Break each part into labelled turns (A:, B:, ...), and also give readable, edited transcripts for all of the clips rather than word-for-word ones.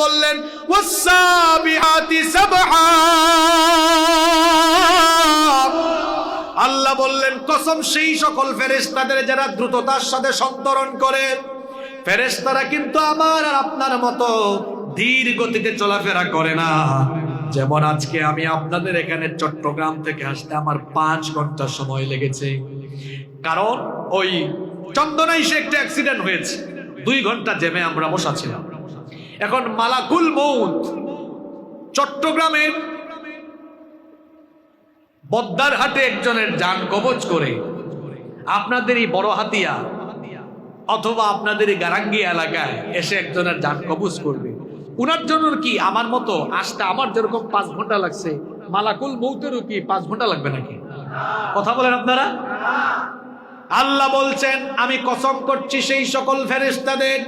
A: বললেন ওয়াসসাবিহাতি সাবহা, আল্লাহ বললেন কসম সেই সকল ফেরেশতাদের যারা দ্রুততার সাথে সন্তরণ করে। ফেরেশতারা কিন্তু আমার আর আপনার মতো ধীর গতিতে চলাফেরা করে না। যেমন আজকে আমি আপনাদের এখানে চট্টগ্রাম থেকে আসতে আমার 5 ঘন্টা সময় লেগেছে, কারণ ওই চন্দনায় সে একটা অ্যাক্সিডেন্ট হয়েছে, 2 ঘন্টা জ্যামে আমরা বসা ছিলাম। এখন মালাকুল মউত চট্টগ্রামের বদ্দারহাটে একজনের জান কবজ করে আপনাদের এই বড় হাতিয়া অথবা আপনাদের এই গারাঙ্গি এলাকায় এসে একজনের জান কবজ করবে, উনার জন্য কি আমার মতো আসতে আমার যেরকম 5 ঘন্টা লাগছে, মালাকুল মউতেরও কি 5 ঘন্টা লাগবে নাকি? কথা বলেন আপনারা। আল্লাহ বলছেন আমি কসম করছি সেই সকল ফেরেশতাদের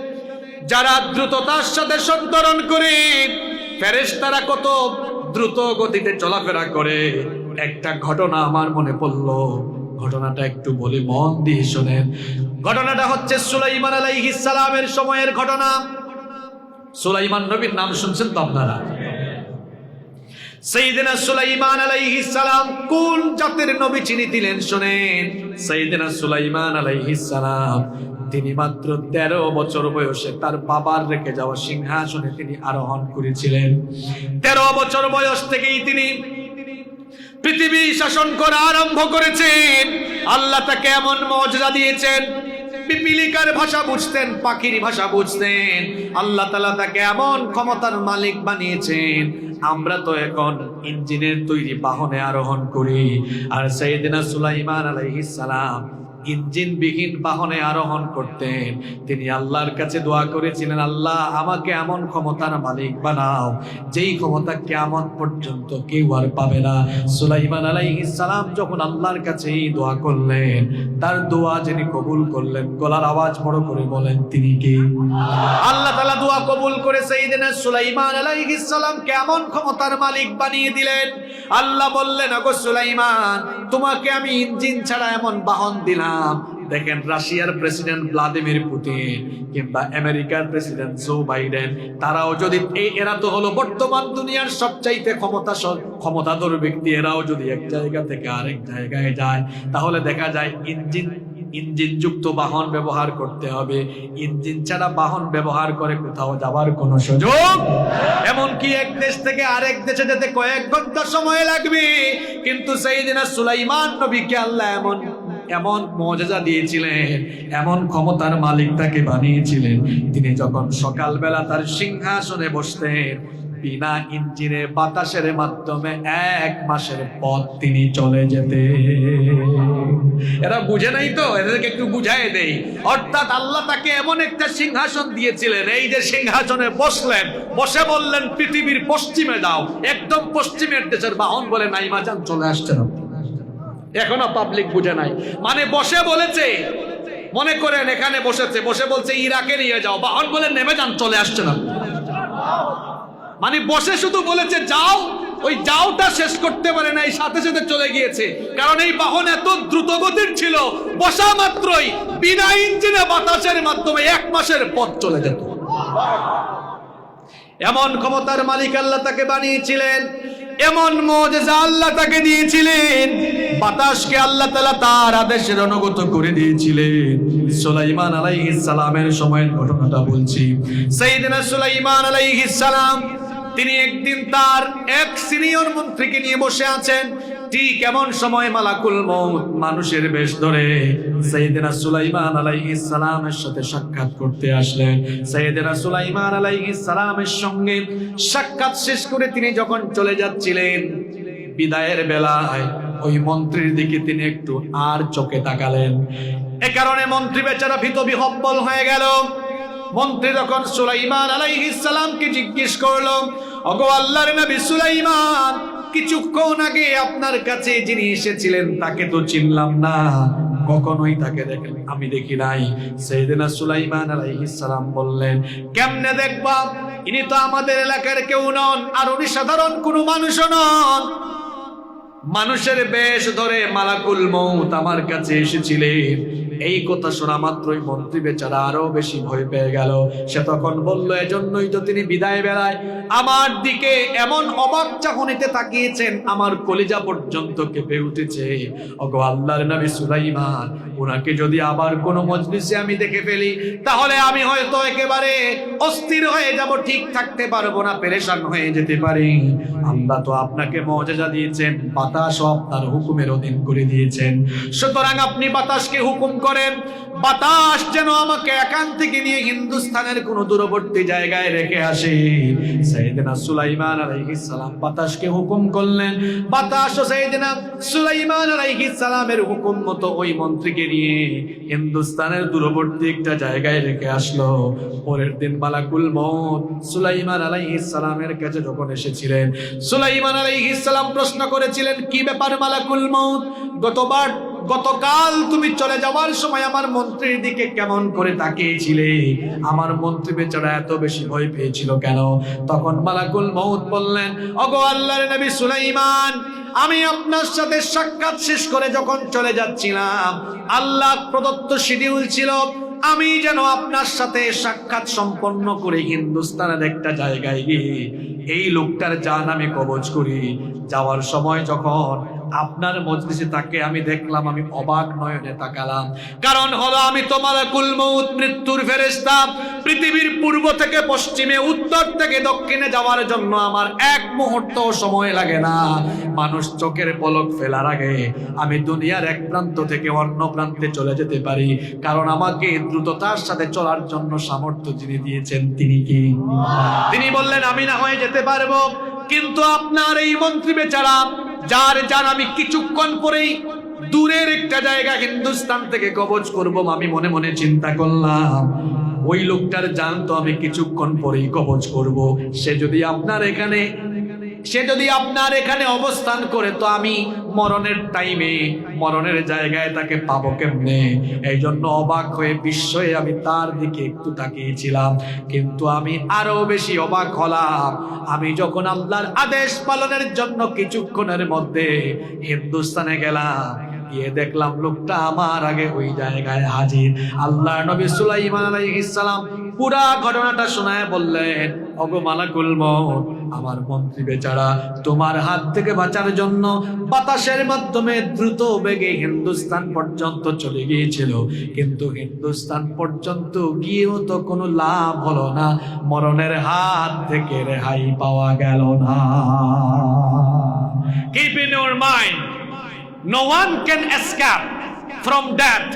A: যারা দ্রুততার সাথে সন্তরণ করে। ফেরেশতারা কত দ্রুত গতিতে চলাফেরা করে। একটা ঘটনা আমার মনে পড়লো, ঘটনাটা একটু বলি, মন দিয়ে শোনেন। ঘটনাটা হচ্ছে সুলাইমান আলাইহিস সালামের সময়ের ঘটনা। সুলাইমান নবীর নাম শুনছেন তো আপনারা? সাইয়েদনা সুলাইমান আলাইহিস সালাম কোন জাতের নবী চিনি দিলেন শুনেন। সাইয়েদনা সুলাইমান আলাইহিস সালাম তিনি মাত্র 13 বছর বয়সে তার বাবার রেখে যাওয়া সিংহাসনে তিনি আরোহণ করেছিলেন। 13 বছর বয়স থেকেই তিনি পৃথিবী শাসন করা আরম্ভ করেছেন। আল্লাহ তাকে এমন মুজিজা দিয়েছেন, পিপিলিকার ভাষা বুঝতেন, পাখির ভাষা বুঝতেন। আল্লাহ তাআলা তাকে এমন ক্ষমতার মালিক বানিয়েছেন। আমরা তো এখন ইঞ্জিনের তৈরি বাহনে আরোহণ করি, আর সাইয়েদনা সুলাইমান আলাইহিস সালাম ইঞ্জিনবিহীন বাহনে আরোহণ করতেন। তিনি আল্লাহর কাছে দোয়া করেছিলেন, আল্লাহ আমাকে এমন ক্ষমতার মালিক বানাও যেই ক্ষমতা কিয়ামত পর্যন্ত কেউ আর পাবে না। সুলাইমান আলাইহিস সালাম যখন আল্লাহর কাছে এই দোয়া করলেন, তার দোয়া যিনি কবুল করলেন, গলার আওয়াজ বড় করে বলেন তিনি কে? আল্লাহ তাআলা দোয়া কবুল করে সাইয়েদনা সুলাইমান আলাইহিস সালাম কেমন ক্ষমতার মালিক বানিয়ে দিলেন। আল্লাহ বললেন, ওগো সুলাইমান, তোমাকে আমি ইঞ্জিন ছাড়া এমন বাহন দিলাম। দেখেন রাশিয়ার প্রেসিডেন্ট ভ্লাদিমির পুতিন কিংবা আমেরিকার প্রেসিডেন্ট জো বাইডেন, তারাও যদি এরা তো হলো বর্তমান দুনিয়ার সবচাইতে ক্ষমতাধর ব্যক্তি, এরাও যদি এক জায়গা থেকে আরেক জায়গায় যায় তাহলে দেখা যায় ইঞ্জিন যুক্ত বাহন ব্যবহার করতে হবে। ইঞ্জিন ছাড়া বাহন ব্যবহার করে কোথাও যাবার কোনো সুযোগ, এমনকি এক দেশ থেকে আরেক দেশে যেতে কয়েক ঘন্টা সময় লাগবে। কিন্তু সাইয়েদনা সুলাইমান নবীকে আল্লাহ এমন মুজিজা দিয়েছিলেন, এমন ক্ষমতার মালিক তাকে বানিয়েছিলেন। তিনি যখন সকালবেলা তার সিংহাসনে বসতেন, বিনা ইঞ্জিনে বাতাসের মাধ্যমে 1 মাসের পথ তিনি চলে যেতেন। এরা বুঝে নাই তো, এদেরকে একটু বুঝাই দেই। অর্থাৎ আল্লাহ তাকে এমন একটা সিংহাসন দিয়েছিলেন, এই যে সিংহাসনে বসলেন, বসে বললেন পৃথিবীর পশ্চিমে যাও, একদম পশ্চিমের দেশের বাহন বলে নাইমা যান, চলে আসছেন। এখনো পাবলিক বুঝে নাই, মানে বসে বলেছে, মনে করেন এখানে বসেছে, বসে বলছে ইরাকে নিয়ে যাও, বাহন বলে নেমে যান, চলে আসছেন। মানে বসে শুধু বলেছে যাও, ওই যাওটা শেষ করতে পারে নাই, সাথে সাথে চলে গিয়েছে। কারণ এই বাহন এত দ্রুত গতির ছিল, বসা মাত্রই বিনা ইঞ্জিনে বাতাসের মাধ্যমে 1 মাসের পথ চলে যেত। এমন ক্ষমতার মালিক আল্লাহ তাকে বানিয়েছিলেন, এমন মুজিজা আল্লাহ তাকে দিয়েছিলেন। বাতাসকে আল্লাহ তাআলা তার আদেশের অনুগত করে দিয়েছিলেন। সুলাইমান আলাইহিস সালামের সময়ের ঘটনাটা বলছি। সাইয়েদনা সুলাইমান আলাইহিস সালাম তিনি একদিন তার এক সিনিয়র মন্ত্রীকে নিয়ে বসে আছেন। ঠিক এমন সময় মালাকুল মউত মানুষের বেশ ধরে সাইয়েদনা সুলাইমান আলাইহিস সালামের সাথে সাক্ষাৎ করতে আসলেন। সাইয়েদনা সুলাইমান আলাইহিস সালামের সঙ্গে সাক্ষাৎ শেষ করে তিনি যখন চলে যাচ্ছিলেন, বিদায়ের বেলায় ওই মন্ত্রীর দিকে তিনি একটু আর চোখে তাকালেন। এ কারণে মন্ত্রী বেচারা ভীত বিহ্বল হয়ে গেল। মন্ত্রী তখন সুলাইমান আলাইহিস সালামকে জিজ্ঞেস করলো, ওগো আল্লাহর নবী সুলাইমান, কিছুক্ষণ আগে আপনার কাছে যিনি এসেছিলেন তাকে তো চিনলাম না, কখনোই তাকে আমি দেখি নাই। সাইয়েদনা সুলাইমান আলাইহিস সালাম বললেন, কেমনে দেখবা, ইনি তো আমাদের এলাকার কেউ নন, আর উনি সাধারণ কোনো মানুষও নন। মানুষের বেশ ধরে মালাকুল মউত আমার কাছে এসেছিলেন, এই কথা শোনা মাত্রই মন্ত্রী বেচারা আরো বেশি ভয় পেয়ে গেল। সে তখন বলল, এজন্যই তো তিনি বিদায় বেলায় আমার দিকে এমন অবাক চাহনিতে তাকিয়েছেন, আমার কলিজা পর্যন্ত কেঁপে উঠেছে। ওগো আল্লাহর নবী সুলাইমান, ওনাকে যদি আবার কোনো মজলিসে আমি দেখে ফেলি, তাহলে আমি হয়তো একেবারে অস্থির হয়ে যাব, ঠিক থাকতে পারবো না, পেরেশান হয়ে যেতে পারি। আল্লাহ তো আপনাকে মুআজিজা দিয়েছেন, বাতাসও আপনার হুকুমের অধীন করে দিয়েছেন, সুতরাং আপনি বাতাসকে হুকুম করেন, বাতাস যেন আমাকে এখান থেকে নিয়ে হিন্দুস্তানের কোন দূরবর্তী জায়গায় রেখে আসে। সাইয়েদনা সুলাইমান আলাইহিস সালাম বাতাসকে হুকুম করলেন, বাতাস সাইয়েদনা সুলাইমান আলাইহিস সালামের হুকুম মতো ওই মন্ত্রীকে নিয়ে হিন্দুস্তানের দূরবর্তী একটা জায়গায় রেখে আসলো। পরের দিন মালাকুল মউত সুলাইমান আলাইহিস সালামের কাছে যখন এসেছিলেন, সুলাইমান আলাইহিস সালাম প্রশ্ন করেছিলেন, কি ব্যাপার মালাকুল মউত, গতকাল তুমি চলে যাওয়ার সময় আমার মন্ত্রীর দিকে কেমন করে তাকিয়েছিলে? আমার মন্ত্রী বেচারা এত বেশি ভয় পেয়েছিল কেন? তখন মালাকুল মউত বললেন, ওগো আল্লাহর নবী সুলাইমান, আমি আপনার সাথে সাক্ষাৎ শেষ করে যখন চলে যাচ্ছিলাম, আল্লাহ প্রদত্ত শিডিউল ছিল আমি যেন আপনার সাথে সাক্ষাৎ সম্পন্ন করে হিন্দুস্তানের একটা জায়গায় গিয়ে এই লোকটার জান আমি কবজ করি। যাওয়ার সময় যখন আপনার মজলিসে তাকে আমি দেখলাম, আমি অবাক নয়নে তাকালাম। কারণ হলো আমি তো মালাকুল মউত, মৃত্যুর ফেরেশতা। পৃথিবীর পূর্ব থেকে পশ্চিমে, উত্তর থেকে দক্ষিণে যাওয়ার জন্য আমার এক মুহূর্ত সময় লাগে না। মানুষ চোখের পলক ফেলার আগে আমি দুনিয়ার এক প্রান্ত থেকে অন্য প্রান্তে চলে যেতে পারি, কারণ আমাকে দ্রুততার সাথে চলার জন্য সামর্থ্য যিনি দিয়েছেন তিনি কি? তিনি বললেন, আমি না হয়ে যেতে পারবো, কিন্তু আপনার এই মন্ত্রী বেচারা যার জান আমি কিছুক্ষণ পরেই দূরের একটা জায়গা হিন্দুস্তান থেকে কবজ করব, আমি মনে মনে চিন্তা করলাম ওই লোকটার জান তো আমি কিছুক্ষণ পরেই কবজ করব। সে যদি আপনার এখানে অবস্থান করে, তো আমি মরণের টাইমে, মরণের জায়গায় তাকে পাবো কেমনে? এই জন্য অবাক হয়ে বিস্ময়ে আমি তার দিকে একটু তাকিয়েছিলাম। কিন্তু আমি আরো বেশি অবাক হলাম আমি যখন আল্লাহর আদেশ পালনের জন্য কিছুক্ষণের মধ্যে হিন্দুস্তানে গেলাম, গিয়ে দেখলাম লোকটা আমার আগে ওই জায়গায় হাজির। আল্লাহর নবী সুলাইমান আলাইহিস সালাম পুরা ঘটনাটা শোনায় বললেন, ওগো মালাকুল মউত, আমার মন্ত্রী বেচারা তোমার হাত থেকে বাঁচার জন্য বাতাসের মাধ্যমে দ্রুত বেগে হিন্দুস্তান পর্যন্ত চলে গিয়েছিল, কিন্তু হিন্দুস্তান পর্যন্ত গিয়েও তো কোনো লাভ হলো না, মরণের হাত থেকে রেহাই পাওয়া গেল না। Keep in your mind, no one can escape from death.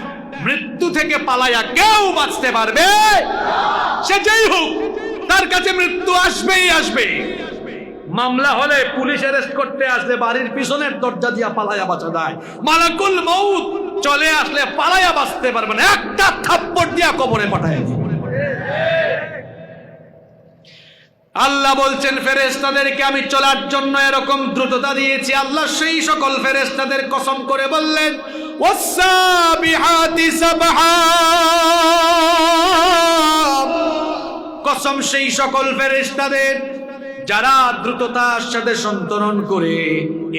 A: মৃত্যু থেকে পালায়া কেউ বাঁচতে পারবে? সে যেই হোক, তার কাছে মৃত্যু আসবেই আসবে। মামলা হলে পুলিশ অ্যারেস্ট করতে আসলে বাড়ির পিছনের দরজা দিয়া পালায়া বাঁচা যায়, মালাকুল মউত চলে আসলে পালায়া বাঁচতে পারবে না, একটা থাপ্পড় দিয়া কবরে পাঠায় দিবে। আল্লাহ বলছেন ফেরেশতাদেরকে আমি চলার জন্য এরকম দ্রুততা দিয়েছি। আল্লাহ সেই সকল ফেরেশতাদের কসম করে বললেন, ওয়াসসাবিহাতি সাবহা, কসম সেই সকল ফেরেশতাদের যারা দ্রুততার সাথে সন্তরণ করে।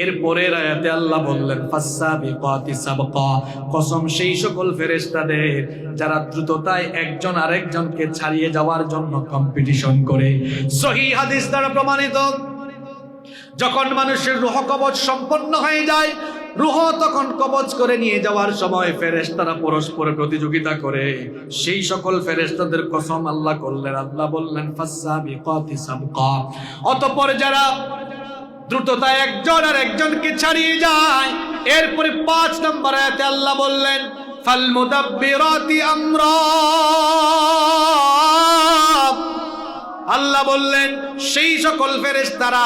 A: এরপরের আয়াতে আল্লাহ বললেন ফাসসাবিকাতি সাবকা, কসম সেই সকল ফেরেশতাদের যারা দ্রুততায় একজন আরেকজনকে ছাড়িয়ে যাওয়ার জন্য কম্পিটিশন করে। সহিহ হাদিস দ্বারা প্রমাণিত, যখন মানুষের রূহ কবজ সম্পন্ন হয়ে যায়, রূহ তখন কবজ করে নিয়ে যাওয়ার সময় ফেরেশতারা পরস্পর প্রতিযোগিতা করে। সেই সকল ফেরেশতাদের কসম আল্লাহ করলেন, আল্লাহ বললেন ফাসসাবিকাতি সাবকা, অতঃপর যারা দ্রুততায় একজন আর একজনকে ছাড়িয়ে যায়। এরপরে 5 নম্বর আয়াতে আল্লাহ বললেন ফাল মুদাব্বিরাতি আমরা, আল্লাহ বললেন সেই সকল ফেরেশতারা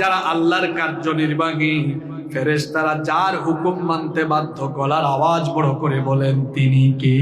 A: যারা আল্লাহর কার্যনির্বাহী ফেরেশতারা, যার হুকুম মানতে বাধ্য, গলার আওয়াজ বড় করে বলেন তিনি কে?